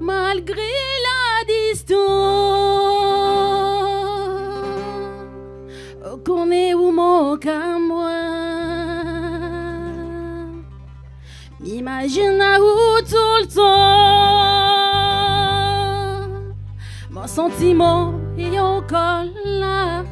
malgré la distance. Qu'on est où manque à moi. M'imagine à où tout le temps. Mon sentiment est encore là.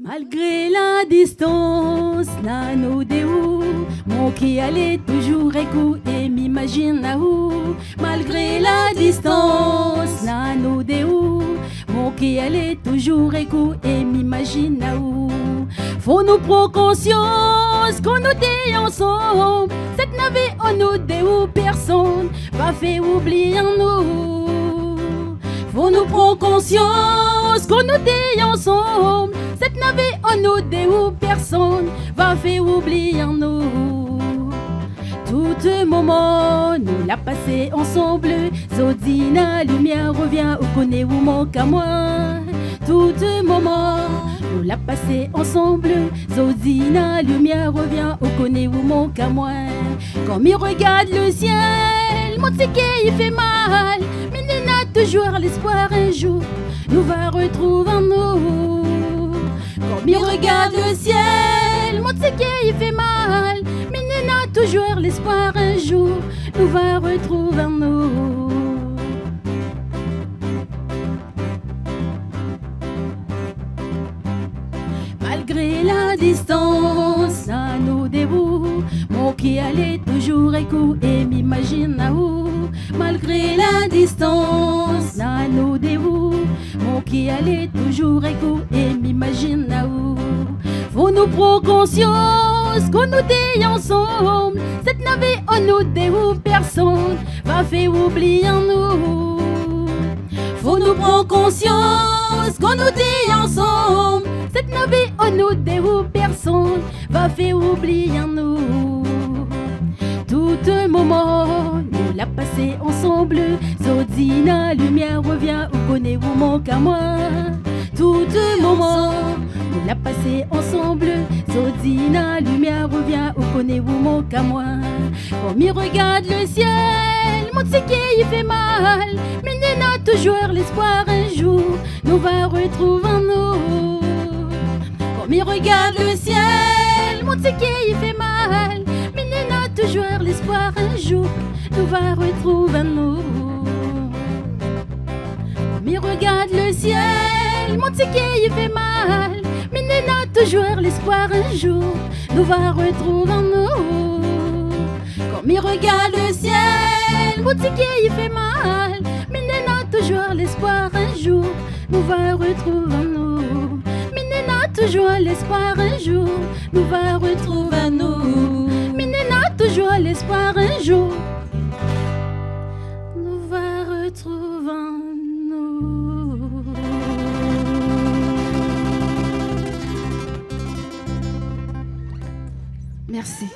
Malgré la distance, nano de où mon qui allait toujours écouter, m'imagine à où. Malgré la distance, nano de où mon qui allait toujours écouter, m'imagine à où. Faut nous prendre conscience qu'on nous dit ensemble. Cette navette on nous dit où personne va faire oublier nous. Faut nous prendre conscience qu'on nous dit ensemble. Cette navette on nous dit où personne va faire oublier nous. Tout moment nous l'a passé ensemble. Zodina lumière revient où connaît où manque à moi. Tout moment nous l'a passé ensemble. Zodina lumière revient où connaît où manque à moi. Comme il regarde le ciel, mon ticket il fait mal. Mais il a toujours l'espoir un jour nous va retrouver nous. Comme il regarde le ciel, mon ticket il fait mal. Mais il a toujours l'espoir un jour nous va retrouver nous. Malgré la distance, à nous dévoue, mon qui allait toujours écouter, m'imagine à où. Malgré la distance, à nous dévoue, mon qui allait toujours écouter, m'imagine à où. Faut nous prendre conscience qu'on nous dit ensemble. Cette navette on nous dit où personne va faire oublier nous. Faut nous prendre conscience qu'on nous dit ensemble. Cette navette on nous dit où personne va faire oublier nous. Tout moment nous l'a passé ensemble. Zodina lumière revient où connaît où manque à moi. Tout moment nous l'a passé ensemble. Zodina lumière revient où connaît où manque à moi. Comme il regarde le ciel, mon ticket il fait mal. Mais il a toujours l'espoir un jour nous va retrouver nous. Comme il regarde le ciel, mon ticket il fait mal. Mais il a toujours l'espoir un jour nous va retrouver nous. Comme il regarde le ciel, mon ticket il fait mal. Mais il a toujours l'espoir un jour nous va retrouver nous. Comme il regarde le ciel, mon ticket il fait mal. Mais il a toujours l'espoir un jour nous va retrouver nous. Mais il a toujours l'espoir un jour nous va retrouver nous. Mais il a toujours l'espoir un jour nous va retrouver nous. Merci.